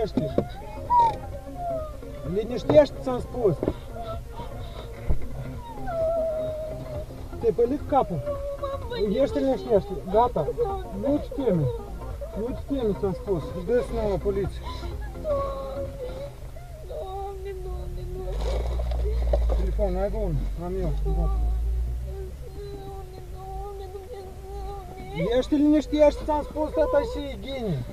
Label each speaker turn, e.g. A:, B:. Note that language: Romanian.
A: Liniștește! Liniștește, ți-am spus! Te-ai pălit capul? Ești liniștește, gata! Nu-ți teme! Nu-ți teme, ți-am spus! Dă sună la poliție!
B: Doamne, Doamne, nu!
A: Telefon, ai bun, am eu.
B: Doamne, Doamne, Dumnezeule!
A: Ești liniștește, ți-am spus, tata și gine!